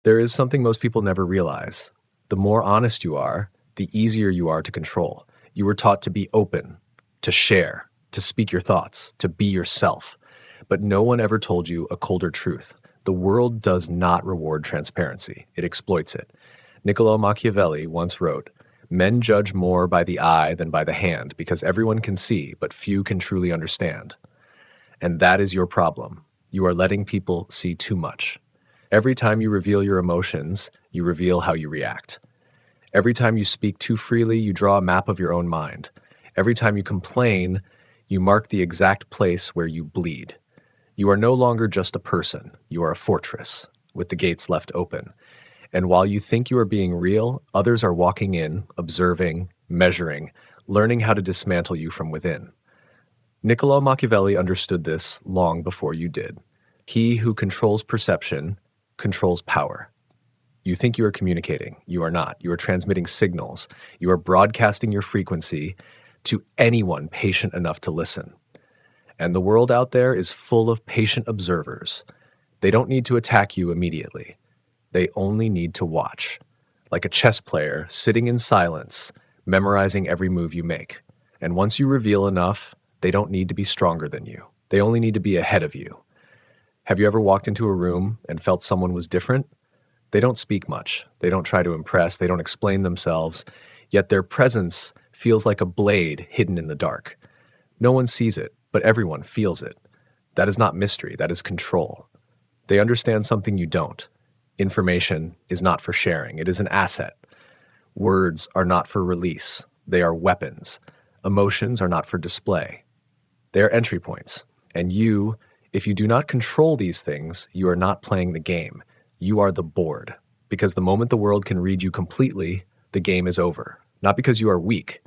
There is something most people never realize. The more honest you are, the easier you are to control. You were taught to be open, to share, to speak your thoughts, to be yourself. But no one ever told you a colder truth. The world does not reward transparency. It exploits it. Niccolò Machiavelli once wrote, "Men judge more by the eye than by the hand because everyone can see, but few can truly understand." And that is your problem. You are letting people see too much. Every time you reveal your emotions, you reveal how you react. Every time you speak too freely, you draw a map of your own mind. Every time you complain, you mark the exact place where you bleed. You are no longer just a person. You are a fortress, with the gates left open. And while you think you are being real, others are walking in, observing, measuring, learning how to dismantle you from within. Niccolò Machiavelli understood this long before you did. He who controls perception controls power. You think you are communicating. You are not. You are transmitting signals. You are broadcasting your frequency to anyone patient enough to listen. And the world out there is full of patient observers. They don't need to attack you immediately. They only need to watch, like a chess player sitting in silence, memorizing every move you make. And once you reveal enough, they don't need to be stronger than you. They only need to be ahead of you. Have you ever walked into a room and felt someone was different? They don't speak much. They don't try to impress. They don't explain themselves. Yet their presence feels like a blade hidden in the dark. No one sees it, but everyone feels it. That is not mystery. That is control. They understand something you don't. Information is not for sharing. It is an asset. Words are not for release. They are weapons. Emotions are not for display. They are entry points. And you, if you do not control these things, you are not playing the game. You are the board. Because the moment the world can read you completely, the game is over. Not because you are weak,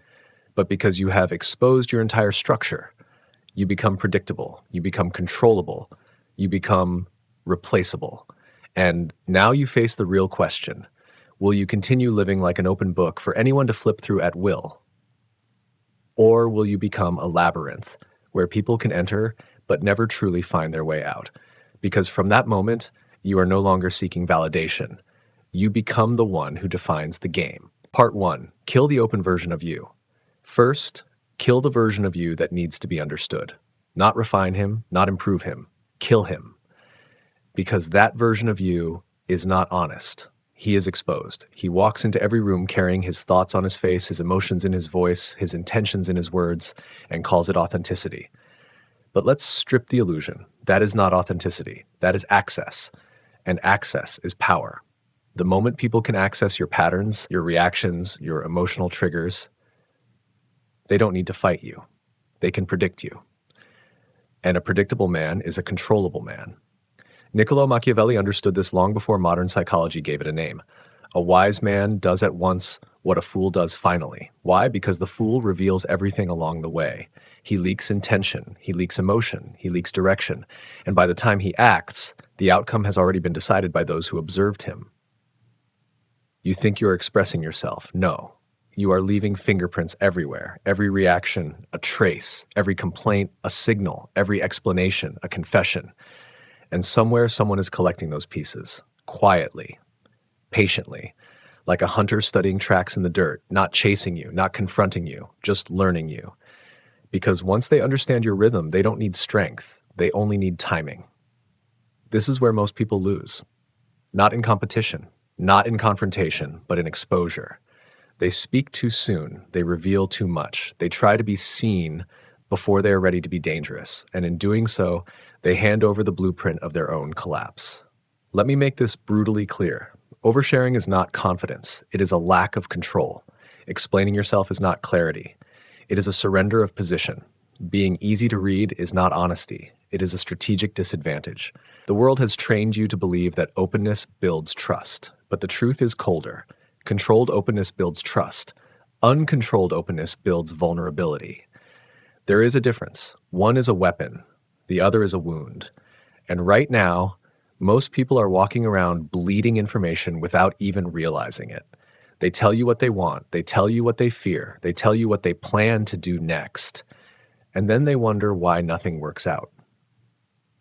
but because you have exposed your entire structure. You become predictable. You become controllable. You become replaceable. And now you face the real question. Will you continue living like an open book for anyone to flip through at will? Or will you become a labyrinth where people can enter but never truly find their way out? Because from that moment, you are no longer seeking validation. You become the one who defines the game. Part 1. Kill the open version of you. First, kill the version of you that needs to be understood. Not refine him, not improve him. Kill him. Because that version of you is not honest. He is exposed. He walks into every room carrying his thoughts on his face, his emotions in his voice, his intentions in his words, and calls it authenticity. But let's strip the illusion. That is not authenticity. That is access. And access is power. The moment people can access your patterns, your reactions, your emotional triggers, they don't need to fight you. They can predict you. And a predictable man is a controllable man. Niccolò Machiavelli understood this long before modern psychology gave it a name. A wise man does at once what a fool does finally. Why? Because the fool reveals everything along the way. He leaks intention, he leaks emotion, he leaks direction. And by the time he acts, the outcome has already been decided by those who observed him. You think you're expressing yourself. No. You are leaving fingerprints everywhere. Every reaction, a trace. Every complaint, a signal. Every explanation, a confession. And somewhere someone is collecting those pieces, quietly, patiently, like a hunter studying tracks in the dirt, not chasing you, not confronting you, just learning you. Because once they understand your rhythm, they don't need strength. They only need timing. This is where most people lose. Not in competition, not in confrontation, but in exposure. They speak too soon. They reveal too much. They try to be seen before they are ready to be dangerous. And in doing so, they hand over the blueprint of their own collapse. Let me make this brutally clear. Oversharing is not confidence. It is a lack of control. Explaining yourself is not clarity. It is a surrender of position. Being easy to read is not honesty. It is a strategic disadvantage. The world has trained you to believe that openness builds trust, but the truth is colder. Controlled openness builds trust. Uncontrolled openness builds vulnerability. There is a difference. One is a weapon. The other is a wound. And right now, most people are walking around bleeding information without even realizing it. They tell you what they want. They tell you what they fear. They tell you what they plan to do next. And then they wonder why nothing works out.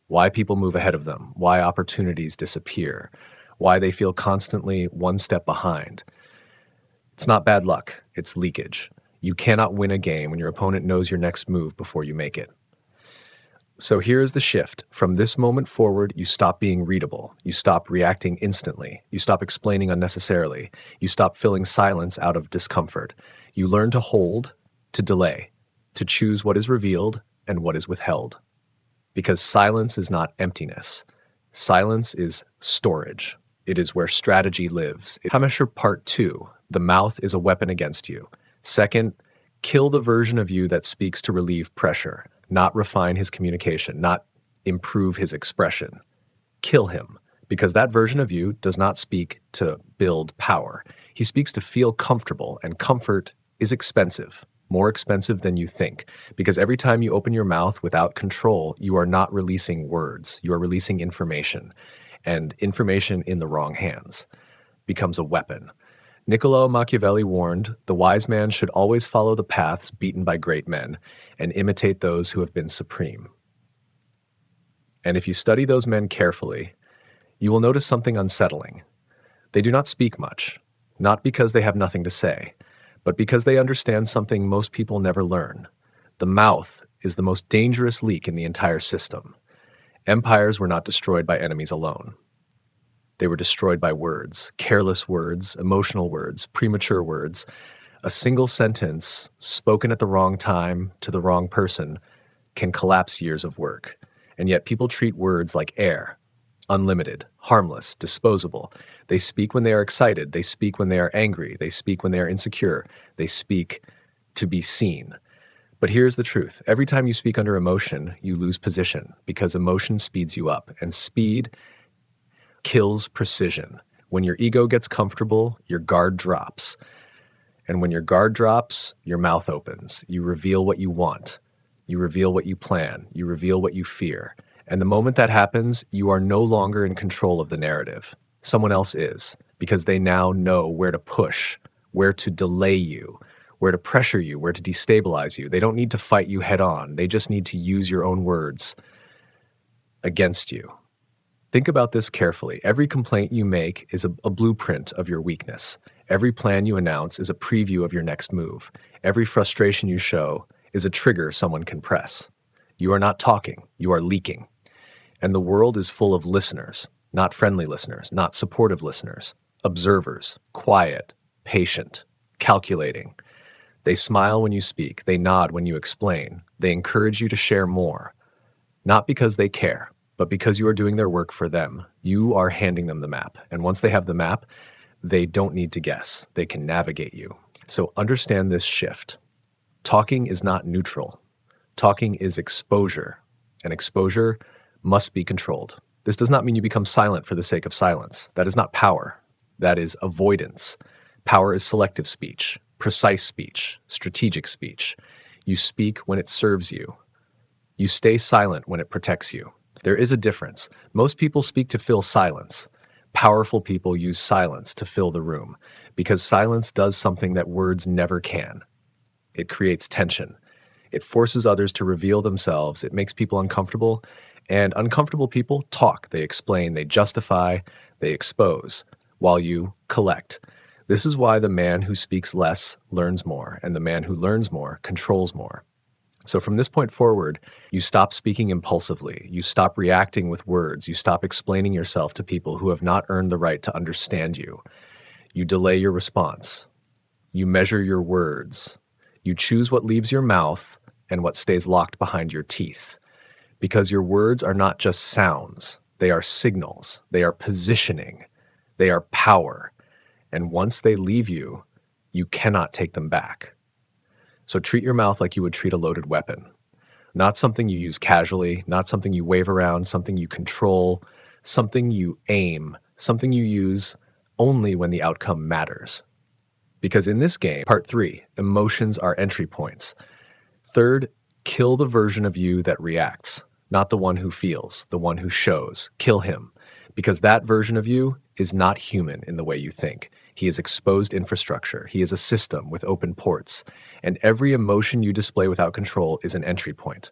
Why people move ahead of them. Why opportunities disappear. why they feel constantly one step behind. It's not bad luck, it's leakage. You cannot win a game when your opponent knows your next move before you make it. So here is the shift. From this moment forward, you stop being readable. You stop reacting instantly. You stop explaining unnecessarily. You stop filling silence out of discomfort. You learn to hold, to delay, to choose what is revealed and what is withheld. Because silence is not emptiness. Silence is storage. It is where strategy lives. Hamesher Part 2. The mouth is a weapon against you. Second, kill the version of you that speaks to relieve pressure, not refine his communication, not improve his expression. Kill him, because that version of you does not speak to build power. He speaks to feel comfortable, and comfort is expensive, more expensive than you think, because every time you open your mouth without control, you are not releasing words, you are releasing information, and information in the wrong hands becomes a weapon. Niccolò Machiavelli warned, the wise man should always follow the paths beaten by great men and imitate those who have been supreme. And if you study those men carefully, you will notice something unsettling. They do not speak much, not because they have nothing to say, but because they understand something most people never learn. The mouth is the most dangerous leak in the entire system. Empires were not destroyed by enemies alone. They were destroyed by words, careless words, emotional words, premature words. A single sentence spoken at the wrong time to the wrong person can collapse years of work. And yet people treat words like air, unlimited, harmless, disposable. They speak when they are excited. They speak when they are angry. They speak when they are insecure. They speak to be seen. But here's the truth. Every time you speak under emotion, you lose position because emotion speeds you up, and speed kills precision. When your ego gets comfortable, your guard drops. And when your guard drops, your mouth opens. You reveal what you want. You reveal what you plan. You reveal what you fear. And the moment that happens, you are no longer in control of the narrative. Someone else is, because they now know where to push, where to delay you, where to pressure you, where to destabilize you. They don't need to fight you head on. They just need to use your own words against you. Think about this carefully. Every complaint you make is a blueprint of your weakness. Every plan you announce is a preview of your next move. Every frustration you show is a trigger someone can press. You are not talking, you are leaking. And the world is full of listeners, not friendly listeners, not supportive listeners, observers, quiet, patient, calculating. They smile when you speak, they nod when you explain, they encourage you to share more. Not because they care, but because you are doing their work for them. You are handing them the map. And once they have the map, they don't need to guess. They can navigate you. So understand this shift. Talking is not neutral. Talking is exposure, and exposure must be controlled. This does not mean you become silent for the sake of silence. That is not power. That is avoidance. Power is selective speech, precise speech, strategic speech. You speak when it serves you. You stay silent when it protects you. There is a difference. Most people speak to fill silence. Powerful people use silence to fill the room, because silence does something that words never can. It creates tension. It forces others to reveal themselves. It makes people uncomfortable, and uncomfortable people talk. They explain, they justify, they expose, while you collect. This is why the man who speaks less learns more, and the man who learns more controls more. So from this point forward, you stop speaking impulsively. You stop reacting with words. You stop explaining yourself to people who have not earned the right to understand you. You delay your response. You measure your words. You choose what leaves your mouth and what stays locked behind your teeth. Because your words are not just sounds. They are signals. They are positioning. They are power. And once they leave you, you cannot take them back. So treat your mouth like you would treat a loaded weapon. Not something you use casually, not something you wave around, something you control, something you aim, something you use only when the outcome matters. Because in this game, part 3, emotions are entry points. Third, kill the version of you that reacts, not the one who feels, the one who shows. Kill him, because that version of you is not human in the way you think. He is exposed infrastructure. He is a system with open ports. And every emotion you display without control is an entry point.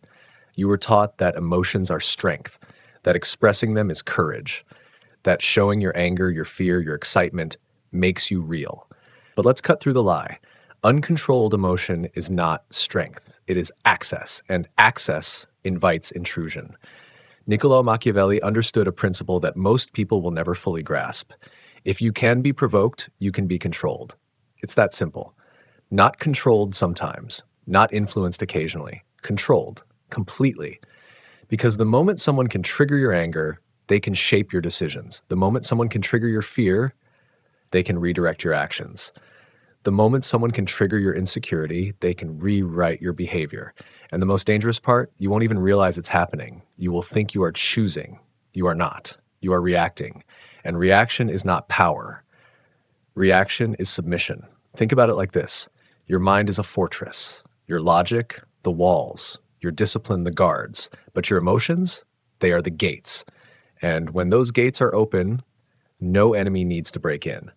You were taught that emotions are strength, that expressing them is courage. that showing your anger, your fear, your excitement makes you real. But let's cut through the lie. Uncontrolled emotion is not strength, it is access, and access invites intrusion. Niccolò Machiavelli understood a principle that most people will never fully grasp. If you can be provoked, you can be controlled. It's that simple. Not controlled sometimes, not influenced occasionally, controlled completely. Because the moment someone can trigger your anger, they can shape your decisions. The moment someone can trigger your fear, they can redirect your actions. The moment someone can trigger your insecurity, they can rewrite your behavior. And the most dangerous part, you won't even realize it's happening. You will think you are choosing. You are not. You are reacting. And reaction is not power. Reaction is submission. Think about it like this. Your mind is a fortress. Your logic, the walls. Your discipline, the guards. But your emotions, they are the gates. And when those gates are open, no enemy needs to break in.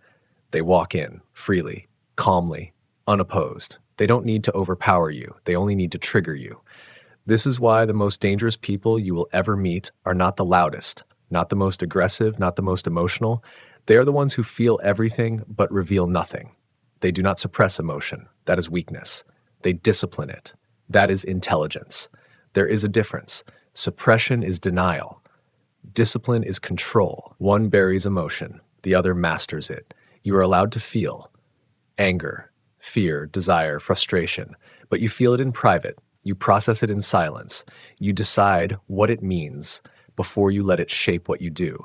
They walk in freely, calmly, unopposed. They don't need to overpower you. They only need to trigger you. This is why the most dangerous people you will ever meet are not the loudest, not the most aggressive, not the most emotional. They are the ones who feel everything but reveal nothing. They do not suppress emotion. That is weakness. They discipline it. That is intelligence. There is a difference. Suppression is denial. Discipline is control. One buries emotion. The other masters it. You are allowed to feel anger, fear, desire, frustration, but you feel it in private. You process it in silence. You decide what it means before you let it shape what you do.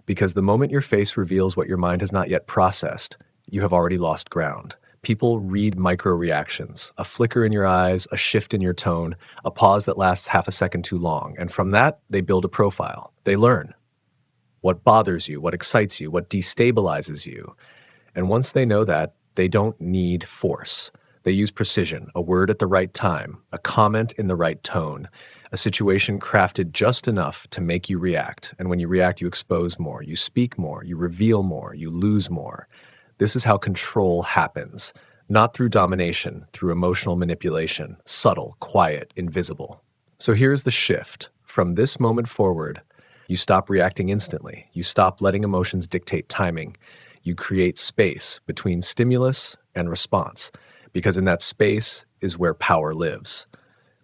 Because the moment your face reveals what your mind has not yet processed, you have already lost ground. People read micro reactions, a flicker in your eyes, a shift in your tone, a pause that lasts half a second too long. And from that, they build a profile. They learn what bothers you, what excites you, what destabilizes you. And once they know that, they don't need force. They use precision, a word at the right time, a comment in the right tone, a situation crafted just enough to make you react. And when you react, you expose more, you speak more, you reveal more, you lose more. This is how control happens, not through domination, through emotional manipulation, subtle, quiet, invisible. So here's the shift. From this moment forward, you stop reacting instantly. You stop letting emotions dictate timing. You create space between stimulus and response, because in that space is where power lives.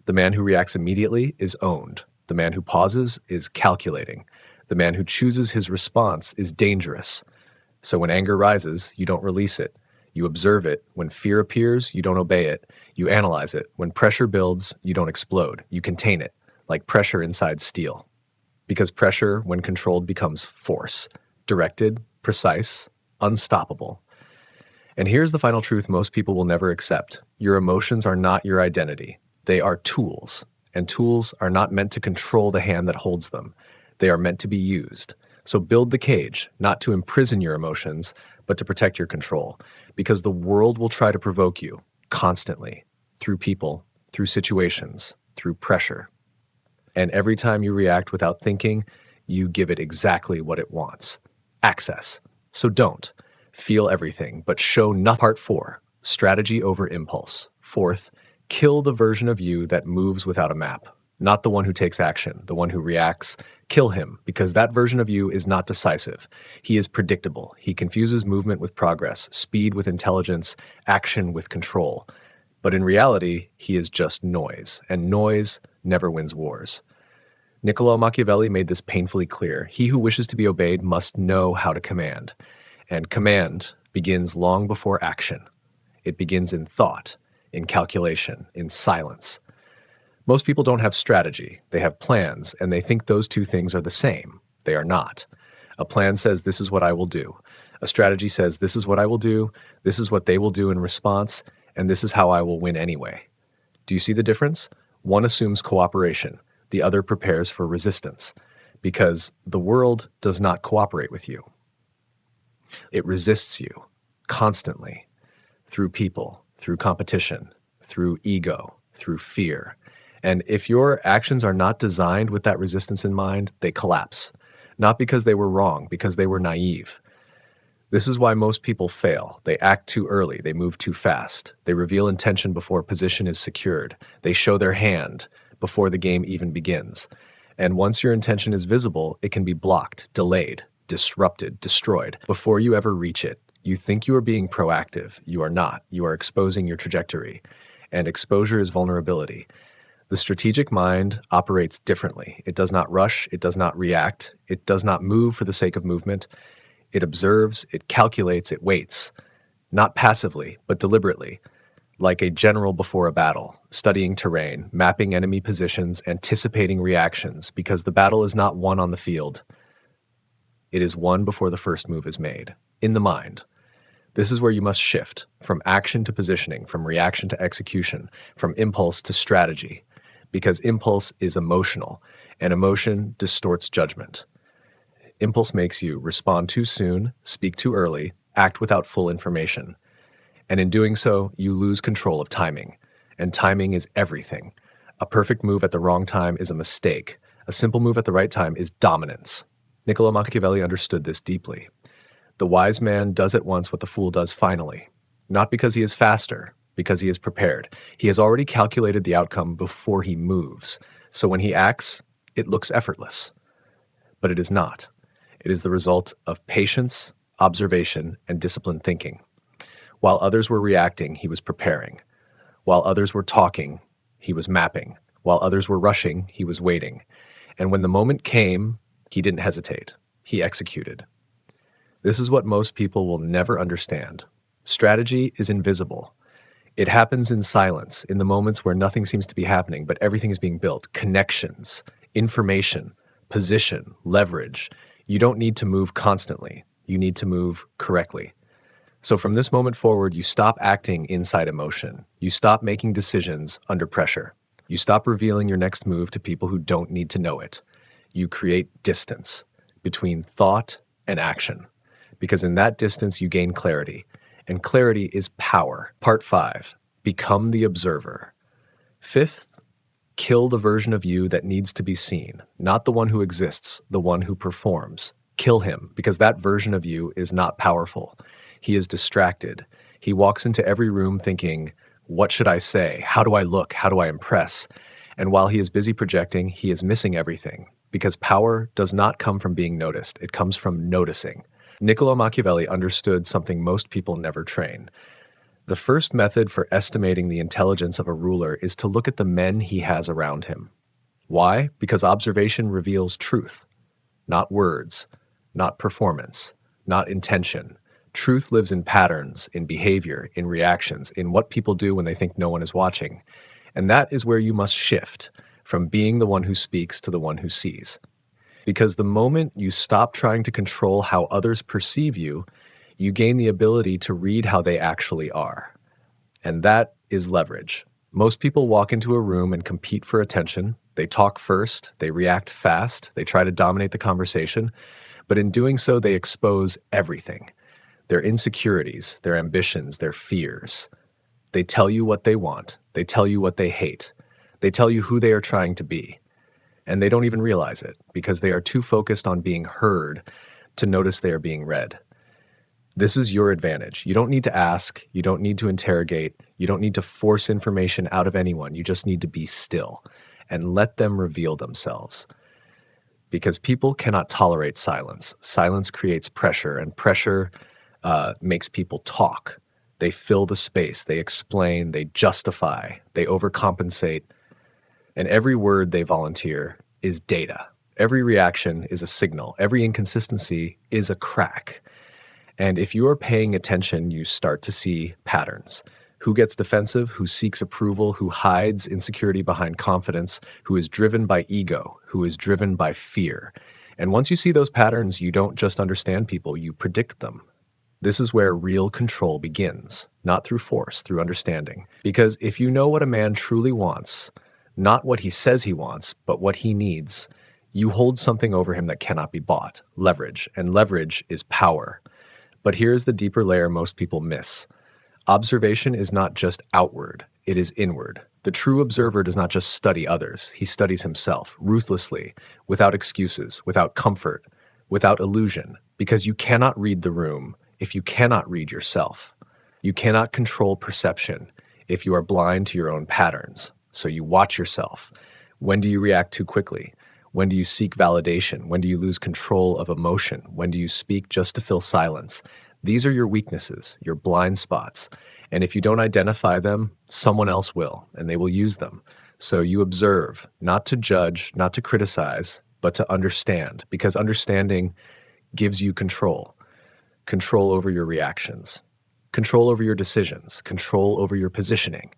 The man who reacts immediately is owned. The man who pauses is calculating. The man who chooses his response is dangerous. So when anger rises, you don't release it. You observe it. When fear appears, you don't obey it. You analyze it. When pressure builds, you don't explode. You contain it, like pressure inside steel. Because pressure, when controlled, becomes force, directed, precise, unstoppable. And here's the final truth most people will never accept. Your emotions are not your identity. They are tools, and tools are not meant to control the hand that holds them. They are meant to be used. So build the cage, not to imprison your emotions, but to protect your control. Because the world will try to provoke you constantly, through people, through situations, through pressure. And every time you react without thinking, you give it exactly what it wants. Access. So don't. Feel everything, but show nothing. Part 4. Strategy over impulse. Fourth, kill the version of you that moves without a map. Not the one who takes action, the one who reacts. Kill him, because that version of you is not decisive. He is predictable. He confuses movement with progress, speed with intelligence, action with control. But in reality, he is just noise, and noise never wins wars. Niccolò Machiavelli made this painfully clear. He who wishes to be obeyed must know how to command. And command begins long before action. It begins in thought, in calculation, in silence. Most people don't have strategy. They have plans, and they think those two things are the same. They are not. A plan says, this is what I will do. A strategy says, this is what I will do, this is what they will do in response, and this is how I will win anyway. Do you see the difference? One assumes cooperation. The other prepares for resistance. Because the world does not cooperate with you. It resists you constantly through people, through competition, through ego, through fear. And if your actions are not designed with that resistance in mind, they collapse. Not because they were wrong, because they were naive. This is why most people fail. They act too early. They move too fast. They reveal intention before position is secured. They show their hand before the game even begins. And once your intention is visible, it can be blocked, delayed, disrupted, destroyed before you ever reach it. You think you are being proactive. You are not. You are exposing your trajectory. And exposure is vulnerability. The strategic mind operates differently. It does not rush. It does not react. It does not move for the sake of movement. It observes. It calculates. It waits. Not passively, but deliberately. Like a general before a battle, studying terrain, mapping enemy positions, anticipating reactions, because the battle is not won on the field. It is won before the first move is made, in the mind. This is where you must shift, from action to positioning, from reaction to execution, from impulse to strategy, because impulse is emotional, and emotion distorts judgment. Impulse makes you respond too soon, speak too early, act without full information. And in doing so, you lose control of timing. And timing is everything. A perfect move at the wrong time is a mistake. A simple move at the right time is dominance. Niccolò Machiavelli understood this deeply. The wise man does at once what the fool does finally. Not because he is faster, because he is prepared. He has already calculated the outcome before he moves. So when he acts, it looks effortless. But it is not. It is the result of patience, observation, and disciplined thinking. While others were reacting, he was preparing. While others were talking, he was mapping. While others were rushing, he was waiting. And when the moment came, he didn't hesitate. He executed. This is what most people will never understand. Strategy is invisible. It happens in silence, in the moments where nothing seems to be happening, but everything is being built. Connections, information, position, leverage. You don't need to move constantly. You need to move correctly. So from this moment forward, you stop acting inside emotion. You stop making decisions under pressure. You stop revealing your next move to people who don't need to know it. You create distance between thought and action, because in that distance you gain clarity, and clarity is power. Part 5, become the observer. 5th, kill the version of you that needs to be seen, not the one who exists, the one who performs. Kill him, because that version of you is not powerful. He is distracted. He walks into every room thinking, what should I say? How do I look? How do I impress? And while he is busy projecting, he is missing everything, because power does not come from being noticed. It comes from noticing. Niccolò Machiavelli understood something most people never train. The first method for estimating the intelligence of a ruler is to look at the men he has around him. Why? Because observation reveals truth, not words, not performance, not intention. Truth lives in patterns, in behavior, in reactions, in what people do when they think no one is watching. And that is where you must shift, from being the one who speaks to the one who sees. Because the moment you stop trying to control how others perceive you, you gain the ability to read how they actually are. And that is leverage. Most people walk into a room and compete for attention. They talk first, they react fast, they try to dominate the conversation, but in doing so, they expose everything. Their insecurities, their ambitions, their fears. They tell you what they want. They tell you what they hate. They tell you who they are trying to be. And they don't even realize it, because they are too focused on being heard to notice they are being read. This is your advantage. You don't need to ask. You don't need to interrogate. You don't need to force information out of anyone. You just need to be still and let them reveal themselves. Because people cannot tolerate silence. Silence creates pressure, and pressure makes people talk. They fill the space. They explain. They justify. They overcompensate. And every word they volunteer is data. Every reaction is a signal. Every inconsistency is a crack. And if you are paying attention, you start to see patterns. Who gets defensive, who seeks approval, who hides insecurity behind confidence, who is driven by ego, who is driven by fear. And once you see those patterns, you don't just understand people, you predict them. This is where real control begins, not through force, through understanding. Because if you know what a man truly wants, not what he says he wants, but what he needs, you hold something over him that cannot be bought, leverage, and leverage is power. But here's the deeper layer most people miss. Observation is not just outward, it is inward. The true observer does not just study others, he studies himself, ruthlessly, without excuses, without comfort, without illusion, because you cannot read the room if you cannot read yourself. You cannot control perception if you are blind to your own patterns. So you watch yourself. When do you react too quickly? When do you seek validation? When do you lose control of emotion? When do you speak just to fill silence? These are your weaknesses, your blind spots. And if you don't identify them, someone else will, and they will use them. So you observe, not to judge, not to criticize, but to understand, because understanding gives you control, control over your reactions, control over your decisions, control over your positioning.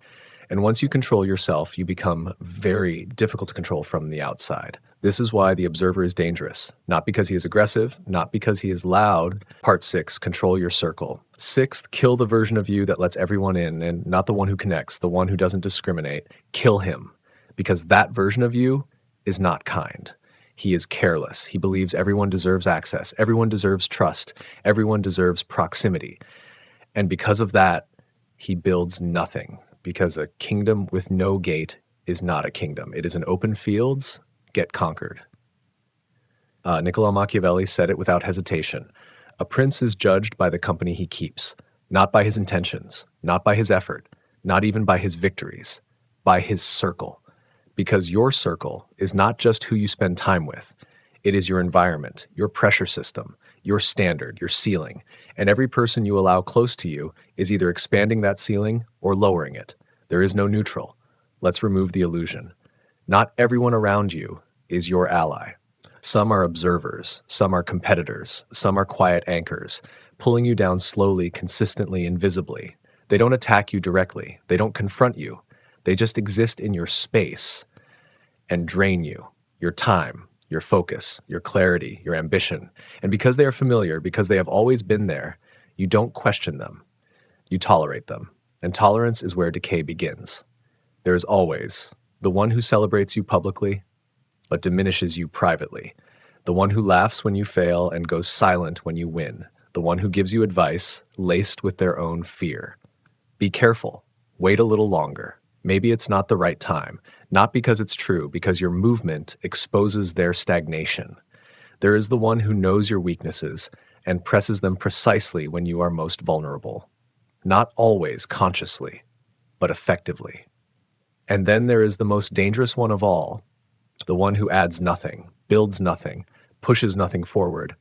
And once you control yourself, you become very difficult to control from the outside. This is why the observer is dangerous, not because he is aggressive, not because he is loud. Part 6, control your circle. Sixth, kill the version of you that lets everyone in and not the one who connects, the one who doesn't discriminate. Kill him, because that version of you is not kind. He is careless. He believes everyone deserves access, everyone deserves trust, everyone deserves proximity. And because of that, he builds nothing, because a kingdom with no gate is not a kingdom. It is an open fields, get conquered. Niccolò Machiavelli said it without hesitation. A prince is judged by the company he keeps, not by his intentions, not by his effort, not even by his victories, by his circle. Because your circle is not just who you spend time with. It is your environment, your pressure system, your standard, your ceiling. And every person you allow close to you is either expanding that ceiling or lowering it. There is no neutral. Let's remove the illusion. Not everyone around you is your ally. Some are observers, some are competitors, some are quiet anchors, pulling you down slowly, consistently, invisibly. They don't attack you directly. They don't confront you. They just exist in your space and drain you, your time, your focus, your clarity, your ambition. And because they are familiar, because they have always been there, you don't question them. You tolerate them. And tolerance is where decay begins. There is always the one who celebrates you publicly, but diminishes you privately. The one who laughs when you fail and goes silent when you win. The one who gives you advice laced with their own fear. Be careful. Wait a little longer. Maybe it's not the right time. Not because it's true, because your movement exposes their stagnation. There is the one who knows your weaknesses and presses them precisely when you are most vulnerable. Not always consciously, but effectively. And then there is the most dangerous one of all, the one who adds nothing, builds nothing, pushes nothing forward,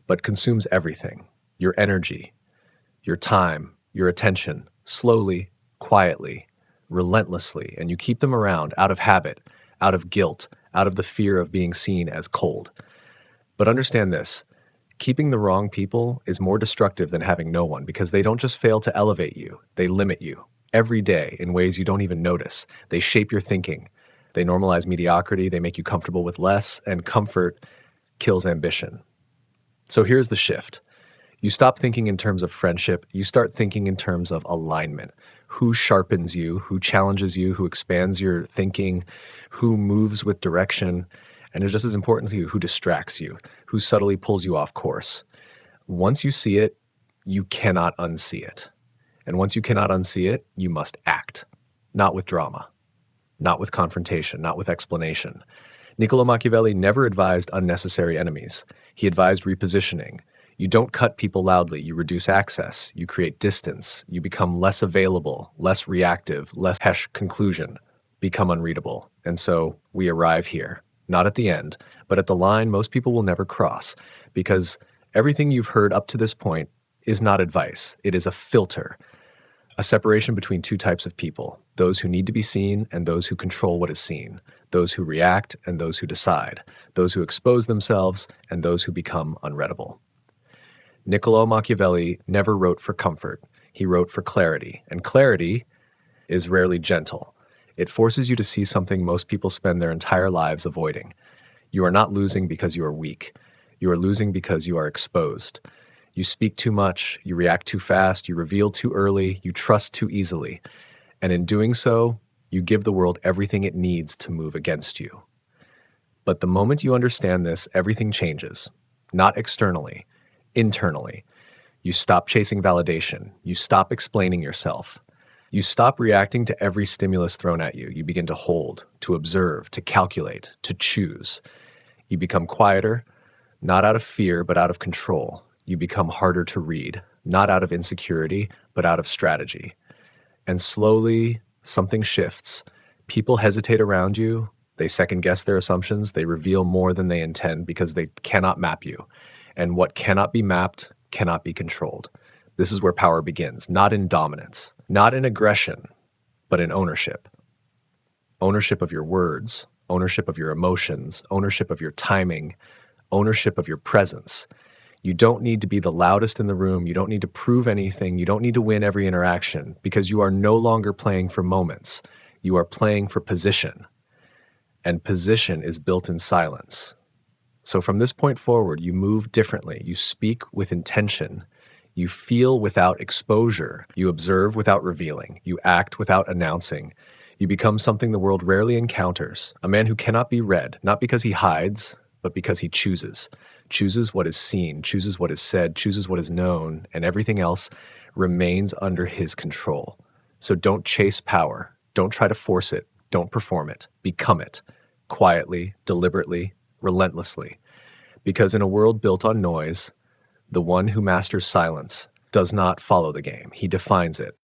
but consumes everything, your energy, your time, your attention, slowly, quietly, relentlessly, and you keep them around out of habit, out of guilt, out of the fear of being seen as cold. But understand this, keeping the wrong people is more destructive than having no one, because they don't just fail to elevate you, they limit you every day in ways you don't even notice. They shape your thinking. They normalize mediocrity, they make you comfortable with less, and comfort kills ambition. So here's the shift. You stop thinking in terms of friendship, you start thinking in terms of alignment. Who sharpens you, who challenges you, who expands your thinking, who moves with direction, and just as important to you, who distracts you, who subtly pulls you off course. Once you see it, you cannot unsee it. And once you cannot unsee it, you must act, not with drama, not with confrontation, not with explanation. Niccolò Machiavelli never advised unnecessary enemies. He advised repositioning. You don't cut people loudly, you reduce access, you create distance, you become less available, less reactive, less conclusion, become unreadable. And so we arrive here, not at the end, but at the line most people will never cross, because everything you've heard up to this point is not advice, it is a filter. A separation between two types of people, those who need to be seen and those who control what is seen, those who react and those who decide, those who expose themselves and those who become unreadable. Niccolò Machiavelli never wrote for comfort. He wrote for clarity, and clarity is rarely gentle. It forces you to see something most people spend their entire lives avoiding. You are not losing because you are weak. You are losing because you are exposed. You speak too much, you react too fast, you reveal too early, you trust too easily. And in doing so, you give the world everything it needs to move against you. But the moment you understand this, everything changes. Not externally, internally. You stop chasing validation. You stop explaining yourself. You stop reacting to every stimulus thrown at you. You begin to hold, to observe, to calculate, to choose. You become quieter, not out of fear, but out of control. You become harder to read, not out of insecurity, but out of strategy. And slowly, something shifts. People hesitate around you. They second guess their assumptions. They reveal more than they intend because they cannot map you. And what cannot be mapped cannot be controlled. This is where power begins, not in dominance, not in aggression, but in ownership. Ownership of your words, ownership of your emotions, ownership of your timing, ownership of your presence. You don't need to be the loudest in the room. You don't need to prove anything. You don't need to win every interaction because you are no longer playing for moments. You are playing for position. And position is built in silence. So from this point forward, you move differently. You speak with intention. You feel without exposure. You observe without revealing. You act without announcing. You become something the world rarely encounters, a man who cannot be read, not because he hides, but because he chooses. Chooses what is seen, chooses what is said, chooses what is known, and everything else remains under his control. So don't chase power. Don't try to force it. Don't perform it. Become it. Quietly, deliberately, relentlessly. Because in a world built on noise, the one who masters silence does not follow the game. He defines it.